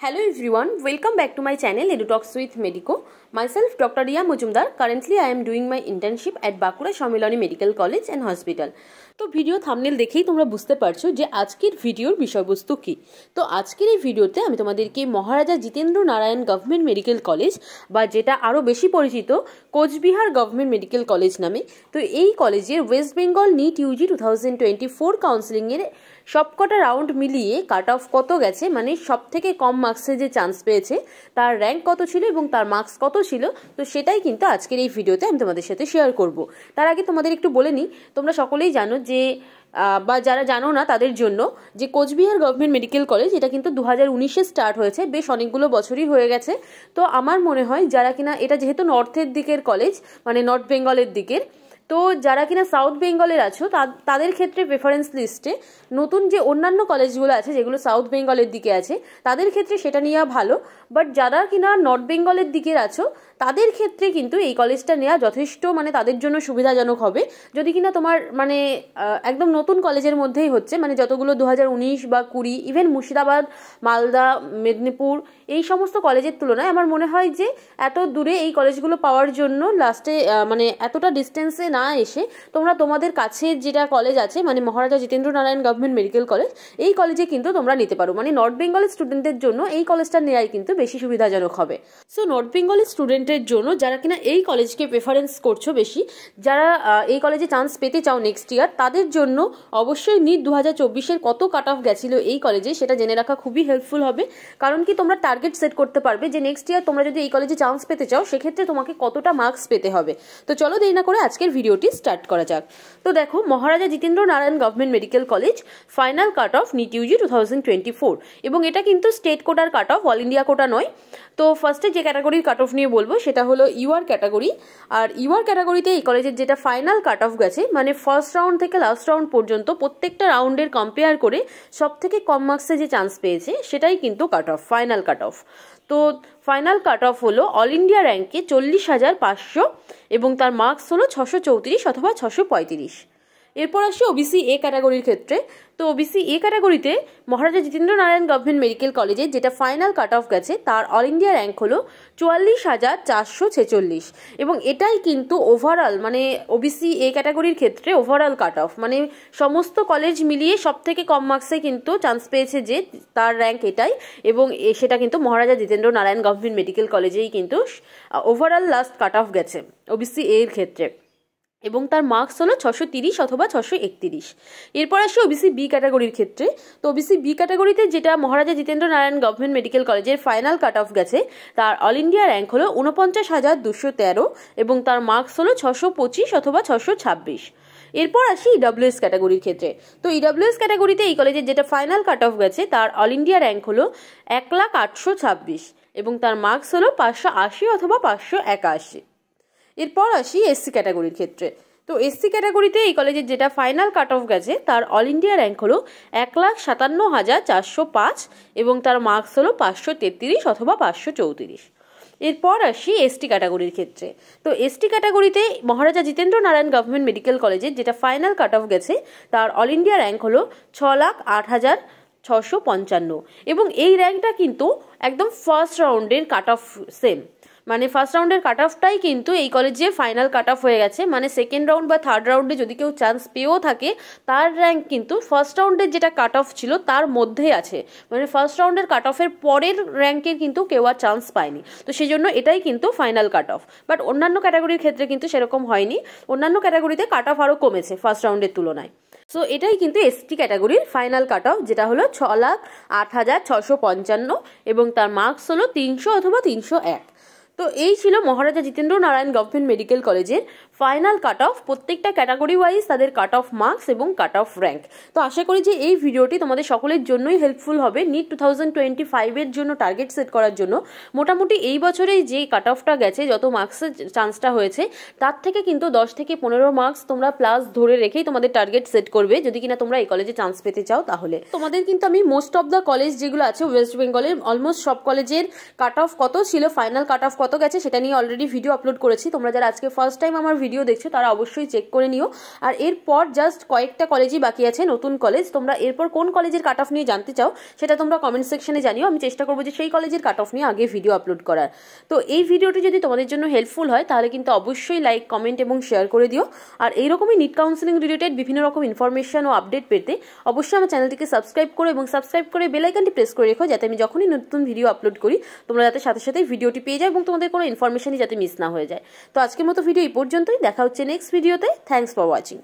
Hello everyone, welcome back to my channel EduTalks with Medico. Myself Dr. Riya Mujumdar. Currently I am doing my internship at Bakura Shamilani Medical College and Hospital. তো video thumbnail দেখেই তোমরা বুঝতে পারছো যে আজকের ভিডিওর বিষয়বস্তু কি। তো আজকের এই ভিডিওতে আমি তোমাদেরকে Maharaja Jitendra Narayan government medical college বা যেটা আরও বেশি পরিচিত কোচবিহার গভর্নমেন্ট মেডিকেল কলেজ নামে, তো এই কলেজের ওয়েস্ট বেঙ্গল নিট ইউজি 2024 কাউন্সিলিংয়ের সবকটা রাউন্ড মিলিয়ে কাট অফ কত গেছে, মানে সব থেকে কম মার্কসে যে চান্স পেয়েছে তার র্যাঙ্ক কত ছিল এবং তার মার্কস কত ছিল, তো সেটাই কিন্তু আজকের এই ভিডিওতে আমি তোমাদের সাথে শেয়ার করব। তার আগে তোমাদের একটু বলে নিই, তোমরা সকলেই জানো যে বা যারা জানো না তাদের জন্য যে কোচবিহার গভর্নমেন্ট মেডিকেল কলেজ এটা কিন্তু 2019-এ স্টার্ট হয়েছে, বেশ অনেকগুলো বছরই হয়ে গেছে। তো আমার মনে হয় যারা কিনা এটা যেহেতু নর্থের দিকের কলেজ, মানে নর্থ বেঙ্গলের দিকের, তো যারা কিনা সাউথ বেঙ্গলের আছো তাদের ক্ষেত্রে প্রেফারেন্স লিস্টে নতুন যে অন্যান্য কলেজগুলো আছে যেগুলো সাউথ বেঙ্গলের দিকে আছে তাদের ক্ষেত্রে সেটা নেওয়া ভালো। বাট যারা কিনা নর্থ বেঙ্গলের দিকের আছো তাদের ক্ষেত্রে কিন্তু এই কলেজটা নেওয়া যথেষ্ট, মানে তাদের জন্য সুবিধাজনক হবে যদি কিনা তোমার মানে একদম নতুন কলেজের মধ্যেই হচ্ছে, মানে যতগুলো 2019 বা 20, ইভেন মুর্শিদাবাদ, মালদা, মেদিনীপুর এই সমস্ত কলেজের তুলনায় আমার মনে হয় যে এত দূরে এই কলেজগুলো পাওয়ার জন্য লাস্টে মানে এতটা ডিস্টেন্সে না এসে তোমরা তোমাদের কাছে যেটা কলেজ আছে মানে Maharaja Jitendra Narayan government medical college, এই কলেজে কিন্তু তোমরা নিতে পারো। মানে নর্থ বেঙ্গলের স্টুডেন্টদের জন্য এই কলেজটা নেওয়াই কিন্তু বেশি সুবিধাজনক হবে। সো নর্থ বেঙ্গলের স্টুডেন্টের জন্য যারা কিনা এই কলেজকে প্রেফারেন্স করছো বেশি, যারা এই কলেজে চান্স পেতে চাও নেক্সট ইয়ার, তাদের জন্য অবশ্যই নিট 2024-এর কত কাট অফ গেছিল এই কলেজে সেটা জেনে রাখা খুবই হেল্পফুল হবে। কারণ কি তোমরা টার্গেট সেট করতে পারবে যে নেক্সট ইয়ার তোমরা যদি এই কলেজে চান্স পেতে চাও সেক্ষেত্রে তোমাকে কতটা মার্কস পেতে হবে। তো চলো দেরি না করে আজকের ভিডিওটি স্টার্ট করা যাক। তো দেখো, Maharaja Jitendra Narayan government medical college final cut off NEET UG 2024, এবং এটা কিন্তু স্টেট কোটার cut off, all India quota নয়। তো ফার্স্টে যে ক্যাটাগরির কাট অফ নিয়ে বলবো সেটা হলো ইউআর ক্যাটাগরি। আর ইউআর ক্যাটাগরিতে এই কলেজের যেটা ফাইনাল কাট অফ গেছে, মানে ফার্স্ট রাউন্ড থেকে লাস্ট রাউন্ড পর্যন্ত প্রত্যেকটা রাউন্ডের কম্পেয়ার করে সব থেকে কম মার্কসে যে চান্স পেয়েছে সেটাই কিন্তু cut off, final cut of. তো ফাইনাল কাট অফ হলো অল ইন্ডিয়া র্যাঙ্কে 40,500 এবং তার মার্কস হলো 634 অথবা 635। এরপর আসি ওবিসি এ ক্যাটাগরির ক্ষেত্রে। তো ওবিসি এ ক্যাটাগরিতে মহারাজা জিতেন্দ্র নারায়ণ গভর্নমেন্ট মেডিকেল কলেজে যেটা ফাইনাল কাট অফ গেছে তার অল ইন্ডিয়া র্যাঙ্ক হলো 44,446 এবং এটাই কিন্তু ওভারঅল মানে ওবিসি এ ক্যাটাগরির ক্ষেত্রে ওভারঅল কাট অফ, মানে সমস্ত কলেজ মিলিয়ে সব থেকে কম মার্কসে কিন্তু চান্স পেয়েছে যে তার র্যাঙ্ক এটাই, এবং সেটা কিন্তু মহারাজা জিতেন্দ্র নারায়ণ গভর্নমেন্ট মেডিকেল কলেজেই কিন্তু ওভারঅল লাস্ট কাট অফ গেছে ওবিসি এর ক্ষেত্রে, এবং তার মার্কস হলো 630 অথবা 631। এরপর আসি ওবিসি বি ক্যাটাগরির ক্ষেত্রে। তো ওবিসি বি ক্যাটাগরিতে যেটা মহারাজা জিতেন্দ্র নারায়ণ গভর্নমেন্ট মেডিকেল কলেজের ফাইনাল কাট অফ গেছে তার অল ইন্ডিয়া র্যাঙ্ক হলো 49,213 এবং তার মার্কস হলো 625 অথবা 626। এরপর আসি ইডব্লিউএস ক্যাটাগরির ক্ষেত্রে। তো ইডব্লিউএস ক্যাটাগরিতে এই কলেজের যেটা ফাইনাল কাট অফ গেছে তার অল ইন্ডিয়া র্যাঙ্ক হলো 1,0826 এবং তার মার্কস হলো 580 অথবা 581। এরপর আসি এসসি ক্যাটাগরির ক্ষেত্রে। তো এসসি ক্যাটাগরিতে এই কলেজের যেটা ফাইনাল কাট অফ গেছে তার অল ইন্ডিয়া র্যাঙ্ক হলো 1,57,405 এবং তার মার্কস হলো 533 অথবা 534। এরপর আসি এসটি ক্যাটাগরির ক্ষেত্রে। তো এসটি ক্যাটাগরিতে মহারাজা জিতেন্দ্র নারায়ণ গভর্নমেন্ট মেডিকেল কলেজের যেটা ফাইনাল কাট অফ গেছে তার অল ইন্ডিয়া র্যাঙ্ক হলো 6,08,655 এবং এই র্যাঙ্কটা কিন্তু একদম ফার্স্ট রাউন্ডের কাট অফ সেম, মানে ফার্স্ট রাউন্ডের কাট অফটাই কিন্তু এই কলেজে ফাইনাল কাট অফ হয়ে গেছে। মানে সেকেন্ড রাউন্ড বা থার্ড রাউন্ডে যদি কেউ চান্স পেয়েও থাকে তার র্যাঙ্ক কিন্তু ফার্স্ট রাউন্ডের যেটা কাট অফ ছিল তার মধ্যেই আছে, মানে ফার্স্ট রাউন্ডের কাট অফের পরের র্যাঙ্কের কিন্তু কেউ আর চান্স পায়নি। তো সেই জন্য এটাই কিন্তু ফাইনাল কাট অফ। বাট অন্যান্য ক্যাটাগরির ক্ষেত্রে কিন্তু সেরকম হয়নি, অন্যান্য ক্যাটাগরিতে কাট অফ আরও কমেছে ফার্স্ট রাউন্ডের তুলনায়। সো এটাই কিন্তু এসটি ক্যাটাগরির ফাইনাল কাট অফ, যেটা হলো 6,08,655 এবং তার মার্কস হলো 300 অথবা 301। তো এই ছিল মহারাজা জিতেন্দ্র নারায়ণ গভর্নমেন্ট মেডিকেল কলেজের ফাইনাল কাট অফ, প্রত্যেকটা ক্যাটাগরি ওয়াইজ তাদের কাট অফ মার্কস এবং কাট অফ র্যাঙ্ক। তো আশা করি যে এই ভিডিওটি তোমাদের সকলের জন্যই হেল্পফুল হবে নিট 2025-এর জন্য টার্গেট সেট করার জন্য। মোটামুটি এই বছরে যে কাট অফটা গেছে, যত মার্কসের চান্সটা হয়েছে তার থেকে কিন্তু 10 থেকে 15 মার্কস তোমরা প্লাস ধরে রেখেই তোমাদের টার্গেট সেট করবে যদি কিনা তোমরা এই কলেজে চান্স পেতে চাও। তাহলে তোমাদের কিন্তু আমি মোস্ট অফ দ্য কলেজ যেগুলো আছে ওয়েস্ট বেঙ্গলের অলমোস্ট সব কলেজের কাট অফ কত ছিল, ফাইনাল কাট অফ কত কত গেছে সেটা নিয়ে অলরেডি ভিডিও আপলোড করেছি। তোমরা যারা আজকে ফার্স্ট টাইম আমার ভিডিও দেখছো তারা অবশ্যই চেক করে নিও। আর এরপর জাস্ট কয়েকটা কলেজই বাকি আছে, নতুন কলেজ। তোমরা এরপর কোন কলেজের কাট অফ নিয়ে জানতে চাও সেটা তোমরা কমেন্ট সেকশনে জানিও। আমি চেষ্টা করবো যে সেই কলেজের কাট অফ নিয়ে আগে ভিডিও আপলোড করার। তো এই ভিডিওটি যদি তোমাদের জন্য হেল্পফুল হয় তাহলে কিন্তু অবশ্যই লাইক, কমেন্ট এবং শেয়ার করে দিও। আর এইরকমই নিট কাউন্সেলিং রিলেটেড বিভিন্ন রকম ইনফরমেশন ও আপডেট পেতে অবশ্যই আমার চ্যানেলটিকে সাবস্ক্রাইব করো এবং সাবস্ক্রাইব করে বেল আইকনটি প্রেস করে রেখো, যাতে আমি যখনই নতুন ভিডিও আপলোড করি তোমরা যাতে সাথে সাথেই ভিডিওটি পেয়ে যাও এবং তোমাদের কোনো ইনফরমেশনই যাতে মিস না হয়ে যায়। তো আজকের মতো ভিডিও এই পর্যন্তই, দেখা হচ্ছে নেক্সট ভিডিওতে। Thanks for watching.